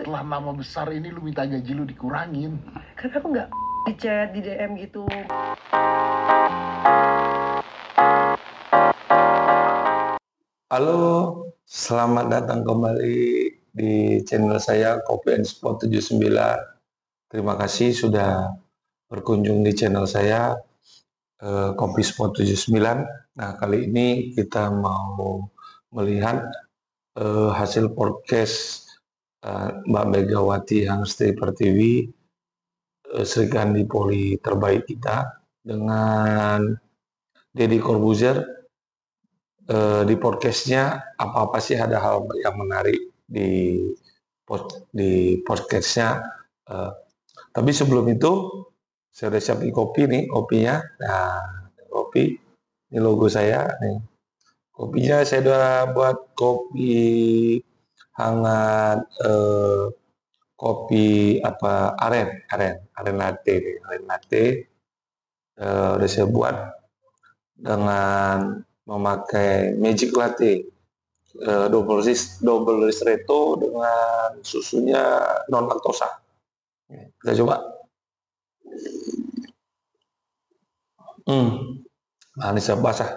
setelah nama besar ini lu minta gaji lu dikurangin? Kan aku nggak di chat, di DM gitu. Halo, selamat datang kembali di channel saya Kopi and Spot 79. Terima kasih sudah berkunjung di channel saya Kopi Spot 79. Nah, kali ini kita mau melihat hasil podcast Mbak Megawati Hangstri Pertiwi, Sri Kandi Poli terbaik kita, dengan Deddy Corbuzier. Di podcastnya apa sih, ada hal yang menarik di podcastnya. Tapi sebelum itu saya udah siapin kopi nih, kopinya. Nah, kopi ini logo saya nih. Kopinya saya udah buat kopi hangat, kopi aren latte. Udah saya buat dengan memakai magic latte, double ristretto dengan susunya non laktosa. Kita coba. Manis basah.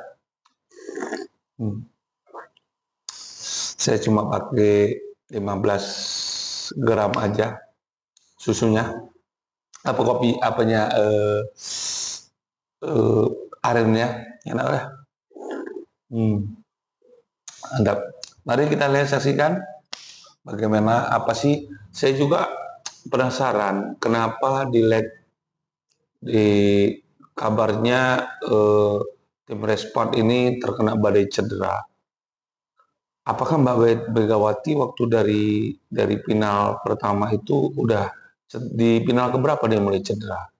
Saya cuma pakai 15 gram aja susunya. Arennya enak lah. Mantap. Mari kita lihat, saksikan bagaimana apa sih. Saya juga penasaran kenapa di kabarnya tim Respond ini terkena badai cedera. Apakah Mbak Megawati waktu dari final pertama itu udah di final keberapa dia mulai cedera?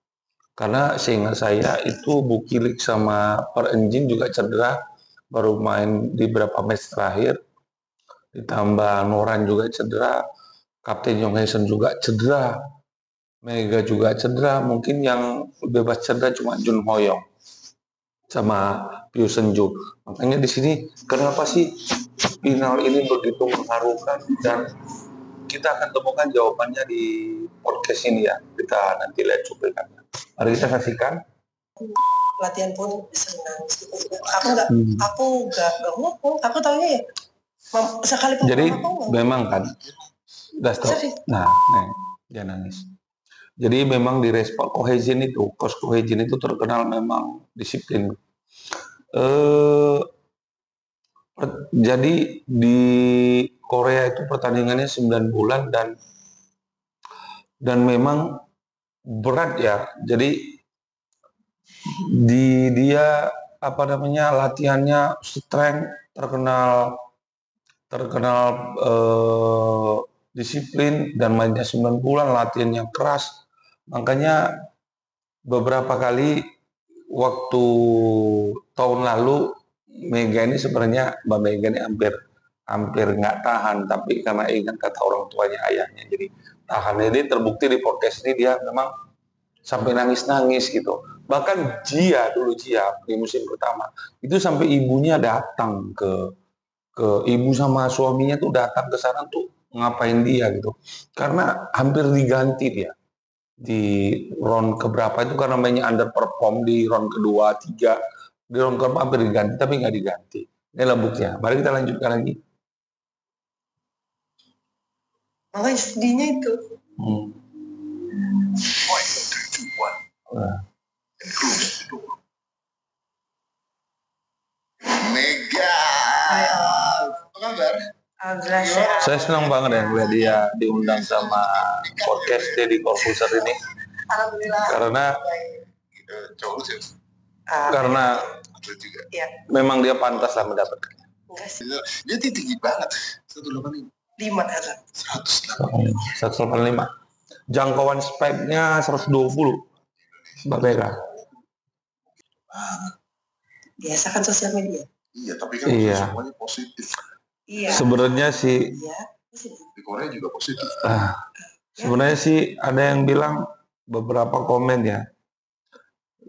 Karena seingat saya itu Bukilik sama Per Engine juga cedera, baru main di beberapa match terakhir. Ditambah Noran juga cedera, Kapten Yong Haesen juga cedera, Mega juga cedera. Mungkin yang bebas cedera cuma Jun Hoyong sama Pyu Senju. Makanya di sini kenapa sih final ini begitu mengharukan, dan kita akan temukan jawabannya di podcast ini ya. Kita nanti lihat cuplikannya. Mari kita saksikan. Latihan pun senang gitu. Aku nggak ngomong. Aku taunya ya sekali pun. Jadi memang kan udah stop. Nah, jangan nangis. Jadi memang di Respond Cohesion itu, Coach Cohesion itu terkenal memang disiplin. Jadi di Korea itu pertandingannya 9 bulan dan memang berat ya. Jadi dia latihannya strength, terkenal disiplin, dan mainnya 9 bulan, latihannya keras. Makanya beberapa kali waktu tahun lalu Mega ini sebenarnya Mbak Mega ini hampir nggak tahan, tapi karena ingat kata orang tuanya, ayahnya, jadi tahan. Jadi terbukti di podcast ini dia memang sampai nangis-nangis gitu. Bahkan Jia di musim pertama itu sampai ibunya datang ke ibu sama suaminya tuh datang ke sana tuh ngapain dia gitu, karena hampir diganti dia di round keberapa itu karena mainnya underperform di round kedua, tiga. Di round keempat hampir diganti, tapi nggak diganti. Ini lah buktinya. Mari kita lanjutkan lagi. Makanya sedihnya itu. Mega. Apa kabar? Saya senang banget ya melihat dia diundang sama podcast Deddy Corbuzier ini. Alhamdulillah. Karena ya, memang dia pantas lah mendapatkan. Dia tinggi banget, 185. Jangkauan speknya 120. Mbak Mega. Biasa kan sosial media. Iya, tapi kan semuanya positif. Iya. Sebenarnya sih di Korea juga positif. Sebenarnya sih ada yang bilang, beberapa komen ya,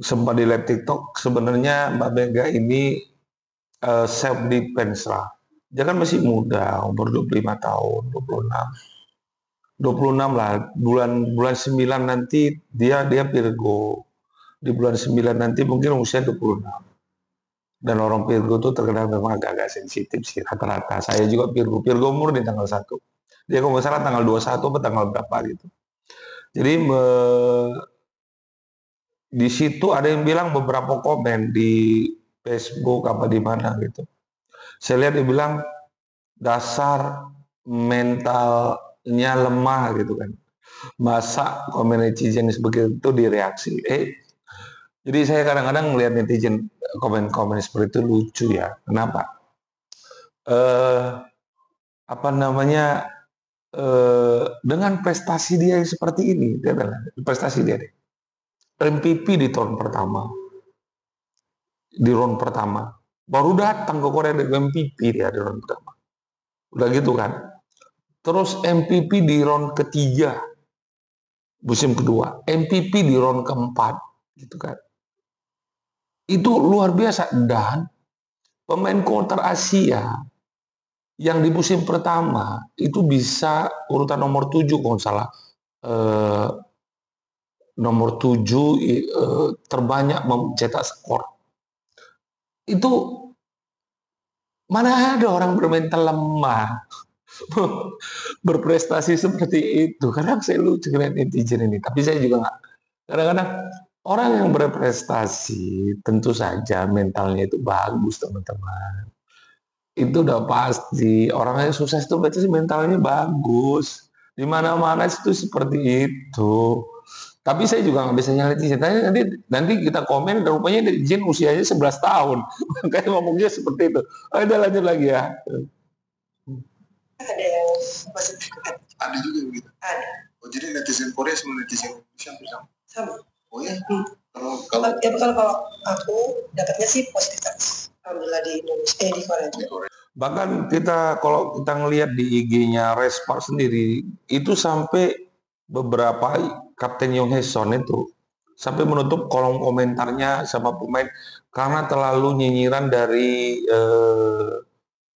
sempat di live TikTok, sebenarnya Mbak Mega ini self defense lah. Dia kan masih muda, umur 25 tahun, 26. 26 lah, bulan bulan 9 nanti dia dia Virgo. Di bulan 9 nanti mungkin usia 26. Dan orang Virgo itu terkenal memang agak-agak sensitif sih rata-rata. Saya juga Virgo. Virgo umur di tanggal 1. Dia kalau nggak salah tanggal 21 atau tanggal berapa gitu. Jadi di situ ada yang bilang beberapa komen di Facebook apa di mana gitu. Saya lihat dia bilang dasar mentalnya lemah gitu kan. Masa komen netizen seperti itu direaksi. Jadi saya kadang-kadang melihat netizen komen-komen seperti itu lucu ya. Kenapa? Apa namanya? Dengan prestasi dia yang seperti ini, dia adalah prestasi dia deh. MVP di tahun pertama, di round pertama, baru datang ke Korea dengan MVP dia di round pertama. Udah gitu kan. Terus MVP di round ketiga, musim kedua, MVP di round keempat, gitu kan. Itu luar biasa. Dan pemain counter Asia yang di musim pertama itu bisa urutan nomor 7 kalau nggak salah, nomor 7 terbanyak mencetak skor. Itu mana ada orang bermental lemah berprestasi seperti itu. Kadang saya lucu dengan netizen ini, tapi saya juga nggak. Kadang-kadang orang yang berprestasi tentu saja mentalnya itu bagus, teman-teman. Itu udah pasti. Orang yang sukses itu berarti mentalnya bagus. Di mana-mana itu seperti itu. Tapi saya juga nggak bisa nyalain nanti kita komen rupanya netizen usianya 11 tahun. Kayak ngomongnya seperti itu. Udah lanjut lagi ya. Ada yang masih Ada juga begitu. ada Oh, jadi netizen Korea sama netizen Indonesia hampir sama. sama. Oh ya. Kalau Kalau aku dapatnya sih positif terus. Alhamdulillah di Indonesia, di Korea di juga. Korea. Bahkan kalau kita ngelihat di IG-nya Respark sendiri, itu sampai beberapa Kapten Yong Hae Son itu sampai menutup kolom komentarnya sama pemain karena terlalu nyinyiran dari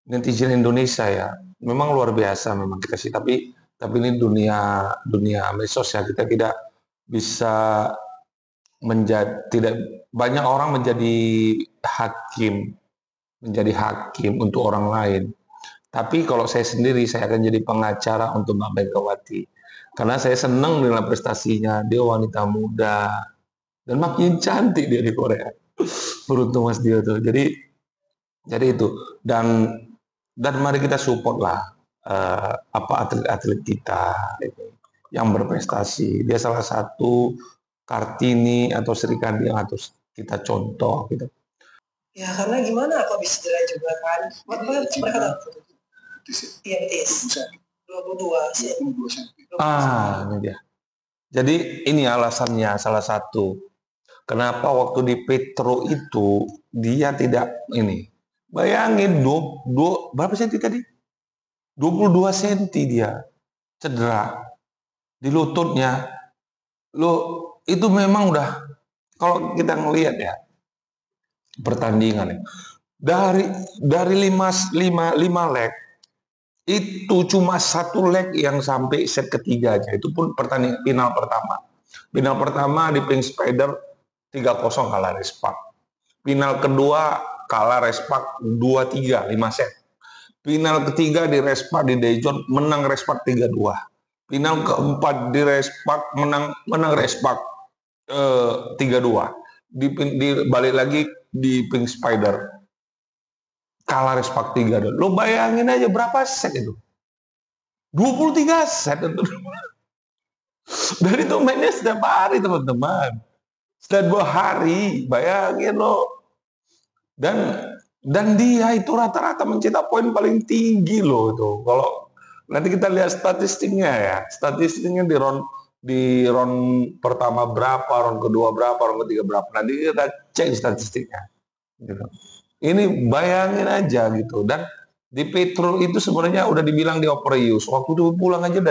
netizen Indonesia ya. Memang luar biasa memang kita sih, tapi ini dunia medsos ya, kita tidak bisa tidak banyak orang menjadi hakim untuk orang lain. Tapi kalau saya sendiri, saya akan jadi pengacara untuk Mbak Megawati. Karena saya senang dengan prestasinya. Dia wanita muda. Dan makin cantik dia di Korea. Beruntung Mas Dio tuh. Jadi itu. Dan mari kita support lah atlet-atlet kita yang berprestasi. Dia salah satu Kartini atau Sri Kandi yang harus kita contoh gitu. Ya karena gimana aku habis cedera juga kan. Mereka tahu. Iya betis. 22 cm. Ini dia. Jadi ini alasannya salah satu. Kenapa waktu di Petro itu dia tidak ini. Bayangin berapa senti tadi? 22 senti dia cedera di lututnya. Itu memang udah, kalau kita ngelihat ya pertandingan ya, dari 5 leg itu cuma 1 leg yang sampai set ketiga aja. Itu pun pertandingan final pertama di Pink Spider 3-0 kalah Respark. Final kedua kalah Respark 2-3 5 set. Final ketiga di Respark di Daejeon menang Respark 3-2. Final keempat di Respark menang Respark 3-2. Balik lagi di Pink Spider kalah Respark 3-2. Lo bayangin aja berapa set itu? 23 set. Dan itu mainnya setiap hari teman-teman. Setiap 2 hari, bayangin lo. Dan dia itu rata-rata mencetak poin paling tinggi loh itu. Kalau nanti kita lihat statistiknya ya, statistiknya di round pertama berapa, round kedua berapa, round ketiga berapa. Nanti kita cek statistiknya. Gitu. Ini bayangin aja gitu. Dan di Petro itu sebenarnya udah dibilang di Operius. Waktu itu pulang aja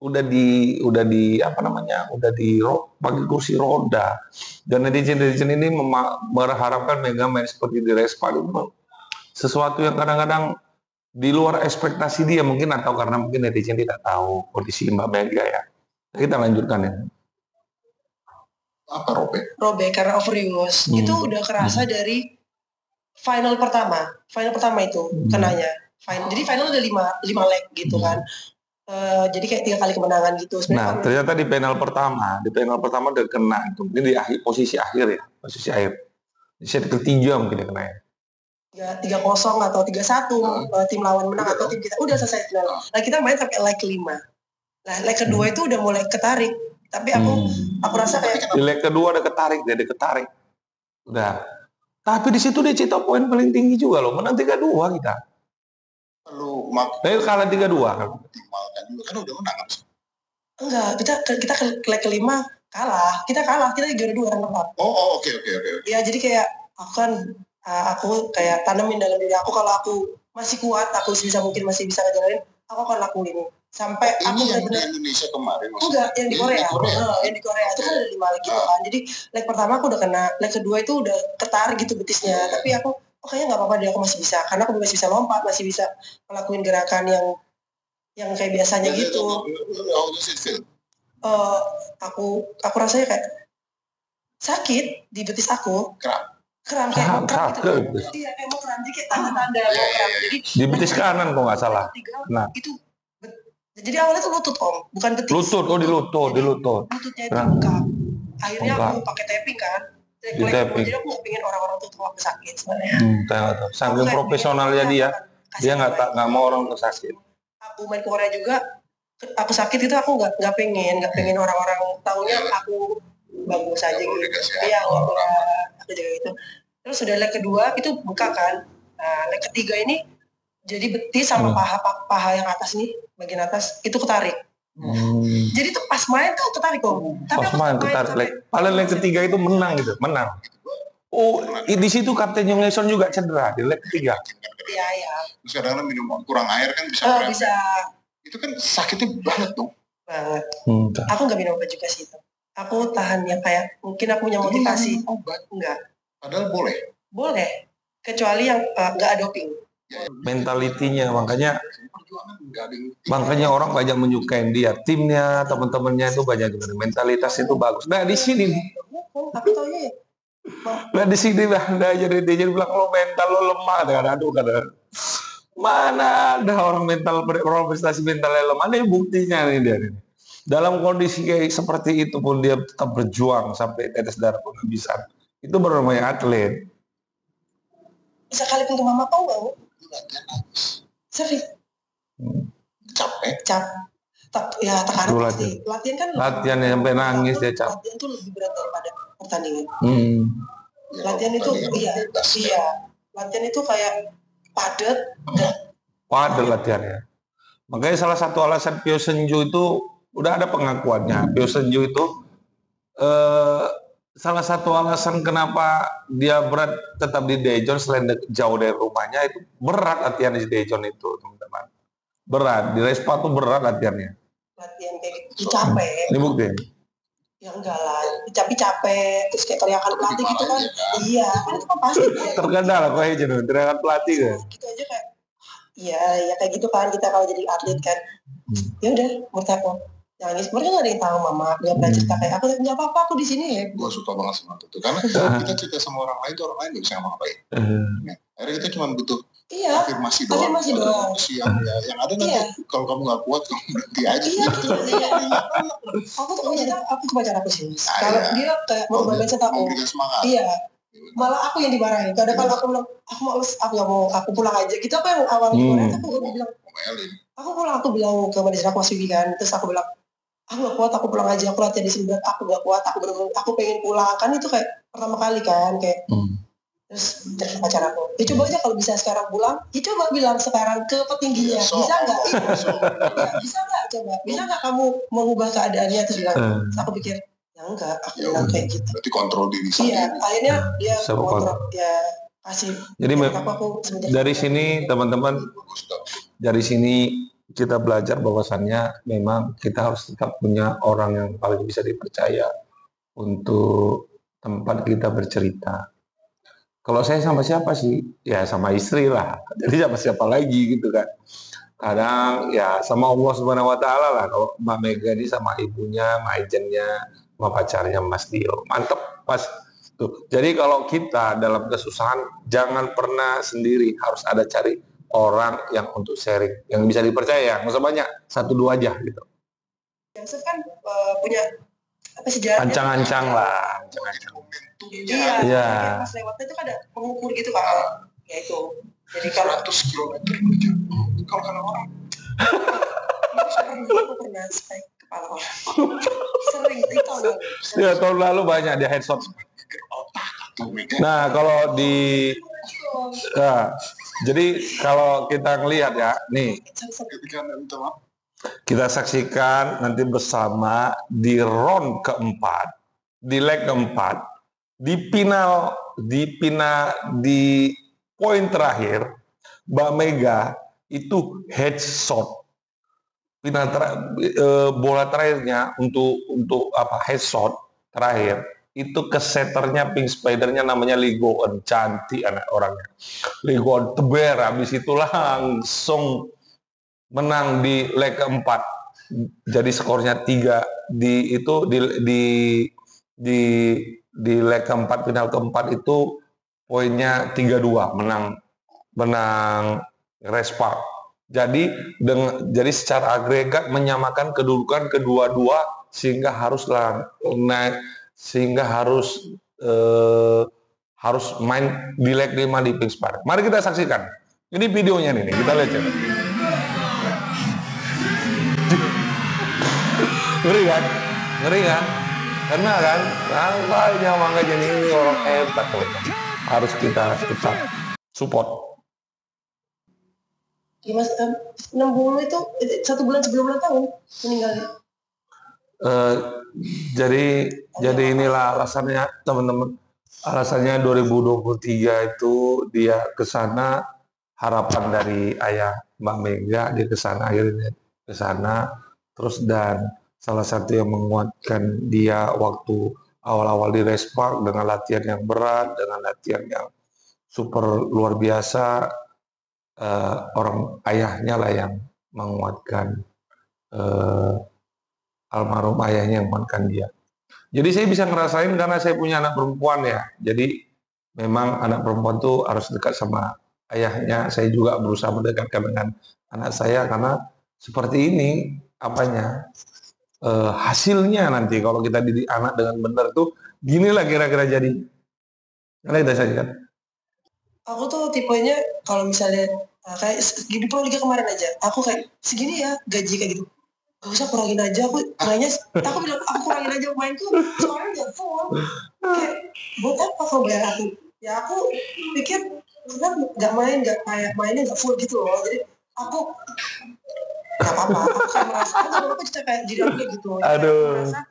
udah di apa namanya, udah di pakai kursi roda. Dan netizen ini berharapkan Mega main seperti di Respark itu sesuatu yang kadang-kadang di luar ekspektasi dia mungkin, atau karena mungkin netizen tidak tahu kondisi Mbak Mega ya. Kita lanjutkan ya. Apa robek? Robek karena overuse. Itu udah kerasa dari final pertama itu kenanya. Jadi final udah 5 leg gitu kan. Jadi kayak 3 kali kemenangan gitu. Nah, ternyata di panel pertama udah kena itu. Mungkin di posisi akhir. Di set ketiga mungkin dia kena ya. 3-0 atau 3-1 tim lawan menang atau tim kita udah selesai final. Nah, kita main sampai leg 5. Nah, leg kedua itu udah mulai ketarik. Tapi aku rasa kayak di leg kedua udah ketarik. Udah. Tapi di situ dia cetak poin paling tinggi juga loh. Menang 3-2 kita. Tapi kalah 3-2 kan. Optimalkan juga kan udah menang. Enggak, kita ke leg kelima kalah. Kita juara 2 runner-up. Oke. Ya, jadi kayak aku kayak tanemin dalam diri aku, kalau aku masih kuat, aku masih bisa ngejalanin, aku akan lakuin sampai aku yang di Indonesia kemarin enggak, yang di Korea. Yang di Korea itu kan ada 5 leg gitu kan. Jadi leg pertama aku udah kena, leg kedua itu udah ketarik gitu betisnya, tapi aku kayaknya nggak apa-apa deh, aku masih bisa, karena aku masih bisa lompat, masih bisa ngelakuin gerakan yang kayak biasanya gitu. Aku rasanya kayak sakit di betis aku. Kram kayak kram gitu. Iya, kayak mau kram, jadi kayak tanda-tanda mau kram. Jadi di betis kanan kok nggak salah. Nah, itu jadi awalnya tuh lutut Om, bukan betis. Di lutut. Lututnya itu bengkak. Akhirnya aku pakai taping kan. Jadi aku nggak pengen orang-orang tuh tahu aku sakit sebenarnya. Saking profesionalnya dia nggak mau orang tersakit. Aku main ke Korea juga, aku sakit itu aku nggak pengen orang-orang taunya aku bagus aja gitu. Iya, aku jaga gitu. Terus sudah leg kedua itu buka kan. Nah, leg ketiga ini jadi betis sama paha yang atas nih, bagian atas itu ketarik. Jadi tuh pas main tuh ketarik kok. Pas main ketarik. Paling leg ketiga itu menang. Di situ Kapten Yong Leson juga cedera di leg ketiga. Iya. Terus kadang-kadang minum kurang air kan bisa. Bisa. Itu kan sakitnya banget dong. Banget. Aku nggak minum obat juga sih itu. Aku tahan yang kayak mungkin aku punya motivasi. Obat enggak. Padahal boleh. Kecuali yang nggak doping. Mentalitinya makanya orang banyak menyukai dia, timnya, teman-temannya itu banyak juga, mentalitas itu bagus. Nah di sini Tapi taunya di sini jadi dia bilang lo mental lo lemah, mana ada orang prestasi mentalnya lemah. Ini buktinya nih dia. Dalam kondisi kayak seperti itu pun dia tetap berjuang sampai tetes darah penghabisan. Itu baru namanya atlet. Sekalipun ke mama kau nggak? Sering. Capek. Ya tekanan pasti. Latihan kan. Latihan yang sampai nangis dia capek. Latihan tuh lebih berat daripada pertandingan. Latihan itu iya. Latihan itu kayak padat. Padat latihannya. Makanya salah satu alasan Pyo Senju itu udah ada pengakuannya. Pyo Senju itu salah satu alasan kenapa dia berat tetap di Daejeon selain jauh dari rumahnya, itu berat latihan di Daejeon itu, teman-teman. Berat, di Respa tuh berat latihannya. Latihan kayak gitu capek. Ini bukti. Ya enggak lah, capek, terus kayak teriakan pelatih gitu kan. Iya, kan itu kan pasti. Terkadang lah kok aja teriakan pelatih kan. Gitu aja kayak, ya kayak gitu kan kita kalau jadi atlet kan. Ya udah, menurut aku. Nangis, mereka nggak ada yang tahu mama, nggak pernah cerita kayak aku, nggak apa-apa aku di sini ya. Gue suka banget sama itu, karena kita cerita sama orang lain tuh orang lain nggak bisa ngapa-ngapain. Akhirnya kita cuma butuh afirmasi doang. Yang ada nanti kalau kamu nggak kuat kamu berhenti aja. Iya. Aku ke pacar aku sih. Kalau dia kayak mau mindset aku, iya. Malah aku yang dimarahin. Kadang kalau aku bilang aku males, aku nggak mau, aku pulang aja. Gitu apa yang awal kemarin aku bilang. Aku pulang, aku bilang ke manajer aku Mas Bibi kan, terus aku bilang aku gak kuat, aku pulang aja, aku latihan di sini, aku gak kuat, aku pengen pulang, kan itu kayak pertama kali kan, kayak terus pacar aku, ya coba aja kalau bisa sekarang pulang, ya coba bilang sekarang ke petingginya, bisa nggak? Bisa nggak kamu mengubah keadaannya? Terus bilang, aku pikir ya enggak, aku bilang kayak gitu. Berarti kontrol diri sendiri. Iya, akhirnya dia kontrol, ya kasih. Jadi dari sini teman-teman, dari sini kita belajar bahwasannya memang kita harus tetap punya orang yang paling bisa dipercaya untuk tempat kita bercerita. Kalau saya sama siapa sih? Ya sama istri lah. Jadi sama siapa lagi gitu kan. Kadang ya sama Allah Subhanahu Wa Taala lah. Kalau Mbak Mega ini sama ibunya, sama agennya, sama pacarnya Mas Dio. Mantep pas tuh. Jadi kalau kita dalam kesusahan jangan pernah sendiri, harus ada cari orang yang untuk sharing, yang bisa dipercaya. Nggak usah banyak, 1-2 aja gitu. Yusuf kan punya apa sejarah? Ancang-ancang lah, ancang-ancang. Iya. Pas lewatnya itu kan ada pengukur gitu kan, ya itu. Jadi kalau 100 kilometer per jam, kalau kena orang. Aku pernah spike kepala orang. Sering itu tahun lalu. Ya tahun lalu banyak dia headshot. Nah kalau di, jadi kalau kita ngelihat ya, nih kita saksikan nanti bersama di round keempat, di leg keempat, di poin terakhir, Mbak Mega itu headshot. Bola terakhirnya untuk apa, headshot terakhir itu ke setternya Pink Spider-nya namanya Ligoen, cantik anak orangnya. Ligoen teber, habis itu langsung menang di leg keempat. Jadi skornya 3 di leg keempat, final keempat itu poinnya 3-2, menang Respark. Jadi secara agregat menyamakan kedudukan kedua-dua sehingga harus naik, sehingga harus main di leg 5 di Pink Spider. Mari kita saksikan. Ini videonya nih, kita lihat ya. Ngeri kan? Karena kan, makanya ini orang hebat loh. Harus kita support. Ya Mas, 60 itu 1 bulan sebelum ulang tahun meninggalnya. Jadi inilah alasannya teman-teman. Alasannya 2023 itu dia ke sana, harapan dari ayah Mbak Mega dia ke sana, akhirnya ke sana. Terus dan salah satu yang menguatkan dia waktu awal-awal di Respark dengan latihan yang berat, dengan latihan yang super luar biasa, orang ayahnya lah yang menguatkan, almarhum ayahnya yang menguatkan dia. Jadi saya bisa ngerasain karena saya punya anak perempuan ya. Jadi memang anak perempuan tuh harus dekat sama ayahnya. Saya juga berusaha mendekatkan dengan anak saya karena seperti ini apanya, hasilnya nanti kalau kita didik anak dengan benar tuh ginilah kira-kira jadi. Karena kita saja kan. Aku tuh tipenya kalau misalnya kayak di Pro Liga kemarin aja, aku kayak segini ya gaji kayak gitu. Gak usah kurangin aja, aku bilang aku kurangin aja mainku soalnya gak full. Kayak buat apa kau bayar aku? Ya aku pikir kita gak mainnya gak full gitu loh. Jadi aku gak apa-apa, aku kayak merasa aku juga kayak jadi aku gitu. Aduh. Merasa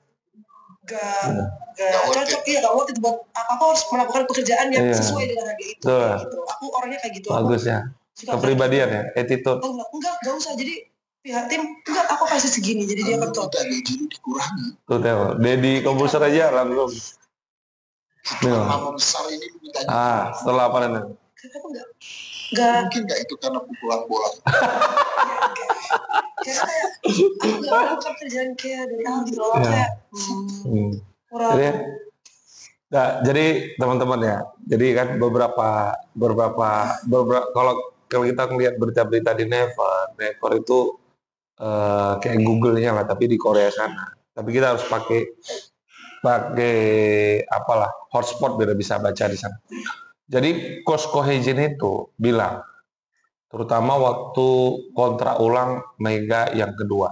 gak cocok, gak worth it buat aku harus melakukan pekerjaan yang sesuai dengan harga itu. Gitu. Aku orangnya kayak gitu. Bagus ya. Kepribadian ya, attitude. Enggak usah. Jadi pihak tim enggak, aku kasih segini, jadi dia betul. Gaji dikurangi. Tuh tengok, Deddy Komposer aja langsung. Nama besar ini ditanya. Setelah apa nih? Aku enggak. Mungkin enggak itu karena pukulan bola. Karena kayak aku enggak melakukan kerjaan kayak dari awal gitu loh, kayak kurang. Jadi teman-teman ya, jadi kan beberapa kalau kita melihat berita-berita di Never itu kayak Google-nya lah, tapi di Korea sana. Tapi kita harus pakai apalah hotspot biar bisa baca di sana. Jadi Coach Ko Hye-jin itu bilang, terutama waktu kontrak ulang Mega yang kedua,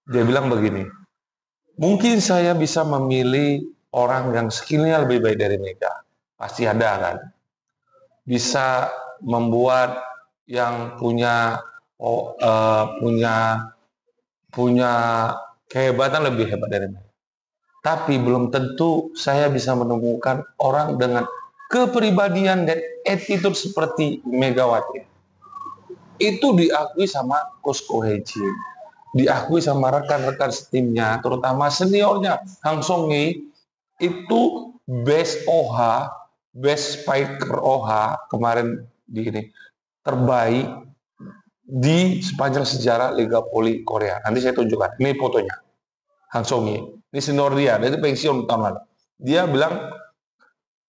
dia bilang begini, mungkin saya bisa memilih orang yang skillnya lebih baik dari Mega, pasti ada kan, bisa membuat yang punya kehebatan lebih hebat dari mereka. Tapi belum tentu saya bisa menemukan orang dengan kepribadian dan attitude seperti Megawati. Itu diakui sama Coach Ko Hye-jin, diakui sama rekan-rekan setimnya, terutama seniornya Hang Song-hee, itu best OH best spiker OHA kemarin di ini terbaik di sepanjang sejarah Liga Voli Korea. Nanti saya tunjukkan. Ini fotonya. Han Song-hye. Ini senior dia itu pensiun tahun lalu. Dia bilang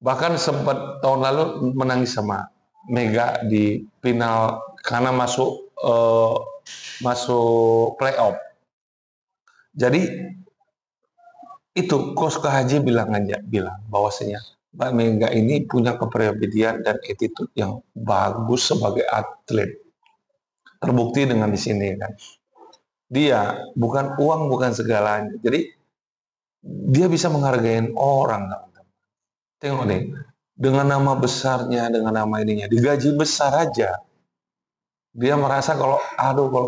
bahkan sempat tahun lalu menangis sama Mega di final karena masuk playoff. Jadi itu Coach KHJ bilang bahwasanya Mbak Mega ini punya kepribadian dan attitude yang bagus sebagai atlet. Terbukti dengan di sini kan. Dia bukan uang, bukan segalanya. Jadi dia bisa menghargai orang, teman-teman. Tengok nih, dengan nama besarnya, dengan nama ininya, digaji besar aja. Dia merasa kalau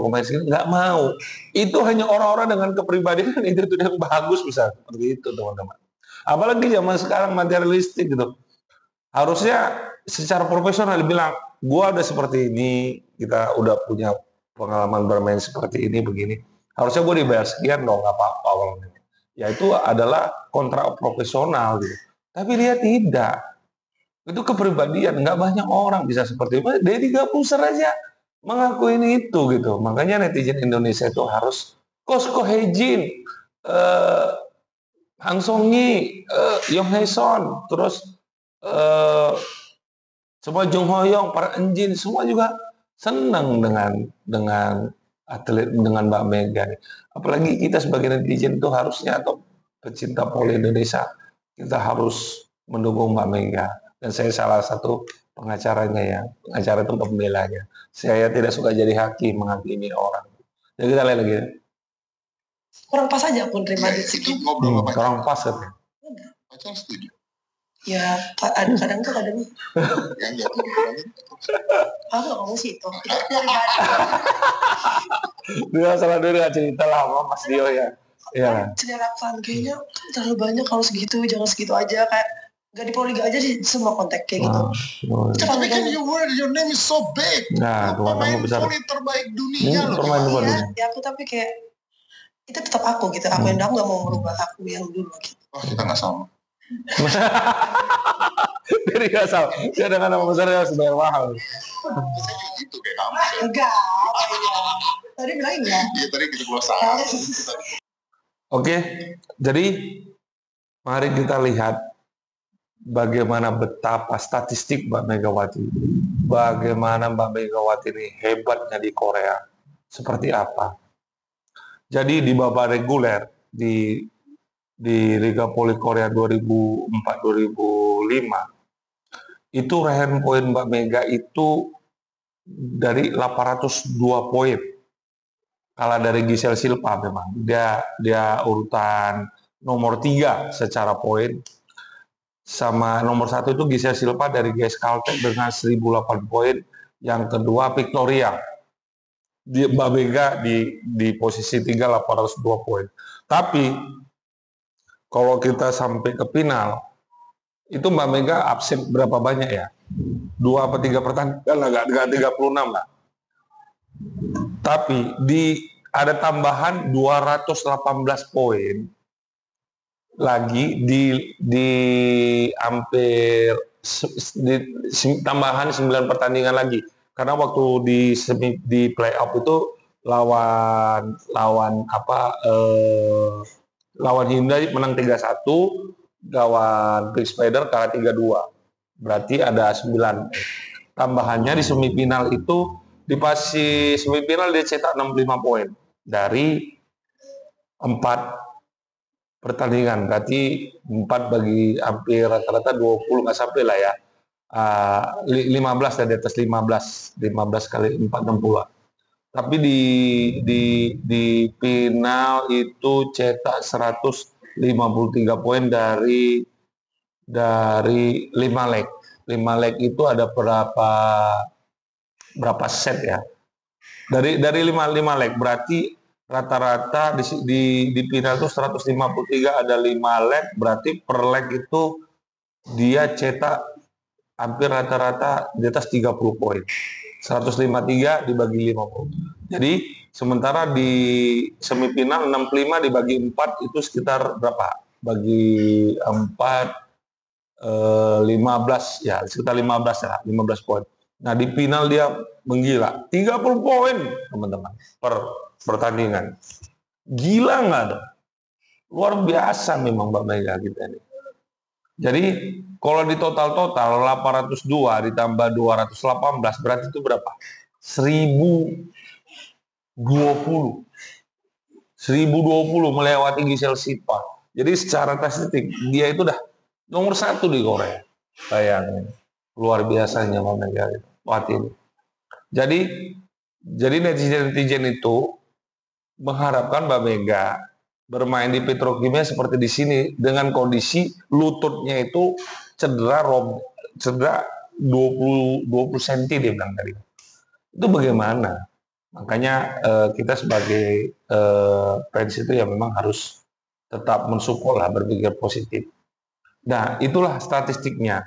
pemain segini nggak mau. Itu hanya orang-orang dengan kepribadian itu yang bagus bisa seperti itu, teman-teman. Apalagi zaman sekarang materialistik gitu. Harusnya secara profesional dibilang, gua udah seperti ini, kita udah punya pengalaman bermain seperti ini, begini. Harusnya gue dibayar sekian dong, nggak apa-apa. Ya itu adalah kontrak profesional gitu. Tapi dia tidak. Itu kepribadian, nggak banyak orang bisa seperti itu. Deddy Gapuser aja mengakuin itu gitu. Makanya netizen Indonesia itu harus Coach Hye-jin, Han Song-hye, Yong Hae-son, terus semua Jung Ho-young, para Enjin, semua juga senang dengan atlet, dengan Mbak Mega. Apalagi kita sebagai netizen itu harusnya, atau pecinta voli Indonesia, kita harus mendukung Mbak Mega. Dan saya salah satu pengacaranya ya, pengacara itu pembelanya. Saya tidak suka jadi hakim, menghakimi orang. Jadi kita lihat lagi. Kurang pas aja pun terima duit segitu. Kurang pas kan? Pacar setuju. Ya, kadang tuh kadang. Yang jatuh dibilangin. Aku nggak ngomong sih itu. Dia salah dulu cerita lah sama Mas Dio ya. Iya. Cenerakan kayaknya terlalu banyak, kalau segitu jangan segitu aja, kayak gak di Poliga aja sih semua kontak kayak gitu. Tapi kan your name is so big. Nah, pemain voli terbaik dunia loh. Ya aku tapi kayak itu tetap aku gitu. Aku yang nggak mau merubah aku yang dulu gitu. Oh, kita nggak sama. Jadi nggak sama. Dia dengan nama besarnya harus bayar mahal. Saya juga gitu kayak kamu. Enggak. Tadi bilang enggak. Iya, tadi kita keluar salah. Oke, jadi mari kita lihat bagaimana betapa statistik Mbak Megawati. Bagaimana Mbak Megawati ini hebatnya di Korea. Seperti apa. Jadi di babak reguler di Liga Voli Korea 2004-2005 itu raihan poin Mbak Mega itu dari 802 poin. Kalah dari Giselle Silva memang. Dia urutan nomor 3 secara poin. Sama nomor 1 itu Giselle Silva dari GS Caltech dengan 1008 poin. Yang kedua Victoria. Mbak Mega di posisi 3 802 poin. Tapi kalau kita sampai ke final, itu Mbak Mega absen berapa banyak ya? 2 atau 3 pertandingan lah, nggak 36 lah. Tapi ada tambahan 218 poin lagi di hampir tambahan 9 pertandingan lagi. Karena waktu di playoff itu lawan Hyundai menang 3-1, lawan Big Spider kalah 3-2. Berarti ada 9. Tambahannya di semifinal itu di semifinal dia cetak 65 poin dari 4 pertandingan. Berarti 4 bagi hampir rata-rata 20 nggak sampai lah ya. 15 dan di atas 15 kali 4 60. Tapi di final itu cetak 153 poin dari 5 leg. 5 leg itu ada berapa set ya? Dari 5 leg berarti rata-rata di final itu 153 ada 5 leg, berarti per leg itu dia cetak hampir rata-rata di atas 30 poin. 153 dibagi 50. Jadi sementara di semifinal 65 dibagi 4 itu sekitar berapa? Bagi 4 15 ya, sekitar 15 lah, 15 poin. Nah, di final dia menggila 30 poin teman-teman per pertandingan. Gila nggak tuh? Luar biasa memang Mbak Mega kita ini. Jadi kalau di total 802 ditambah 218 berarti itu berapa? 1020 melewati Giselle Sipa. Jadi secara statistik dia itu udah nomor 1 di Korea. Bayangin, luar biasanya Mbak Megawati ini. Jadi netizen itu mengharapkan Mbak Mega bermain di Petrokimia seperti di sini dengan kondisi lututnya itu cedera 20 cm dia bilang tadi. Itu bagaimana? Makanya kita sebagai fans itu ya memang harus tetap mensupport lah, berpikir positif. Nah, itulah statistiknya.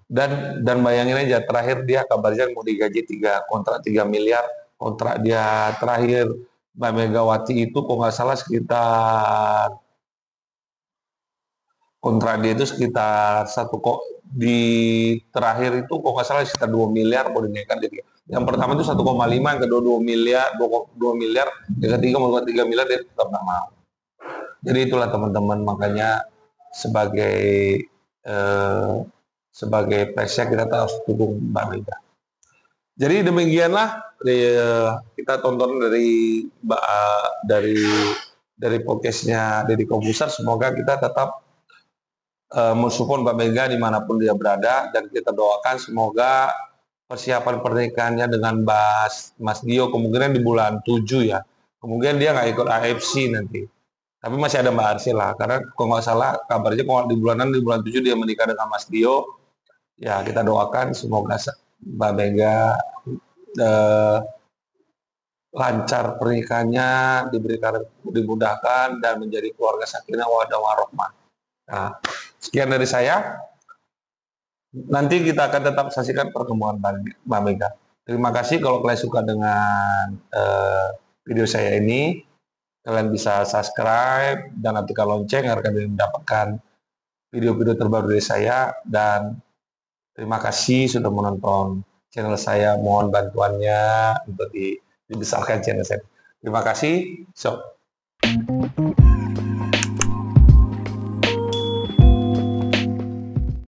Dan bayangin aja, terakhir dia kabarnya mau digaji kontrak 3 miliar. Kontrak dia terakhir Mbak Megawati itu kok nggak salah sekitar, kontrak dia itu sekitar di terakhir itu kok nggak salah sekitar 2 miliar mau dinaikkan. Jadi yang pertama itu 1,5, yang kedua 2 miliar, 2 miliar, yang ketiga mau 3 miliar, dia tetap nggak mau. Jadi itulah teman-teman, makanya sebagai presnya kita harus dukung Mbak Mega. Jadi demikianlah kita tonton dari podcastnya Deddy Corbuzier. Semoga kita tetap mensupport Mbak Mega dimanapun dia berada, dan kita doakan semoga persiapan pernikahannya dengan Mas Dio kemungkinan di bulan 7 ya. Kemungkinan dia nggak ikut AFC nanti. Tapi masih ada Mbak Arsy lah, karena kalau nggak salah kabarnya kalau di bulan 7 dia menikah dengan Mas Dio. Ya kita doakan semoga Mbak Mega lancar pernikahannya, dimudahkan dan menjadi keluarga sakinah mawaddah warahmah. Nah, sekian dari saya. Nanti kita akan tetap saksikan pertemuan Mbak Mega. Terima kasih. Kalau kalian suka dengan video saya ini, kalian bisa subscribe dan aktifkan lonceng agar kalian mendapatkan video-video terbaru dari saya. Dan terima kasih sudah menonton channel saya. Mohon bantuannya untuk dibesarkan channel saya. Terima kasih.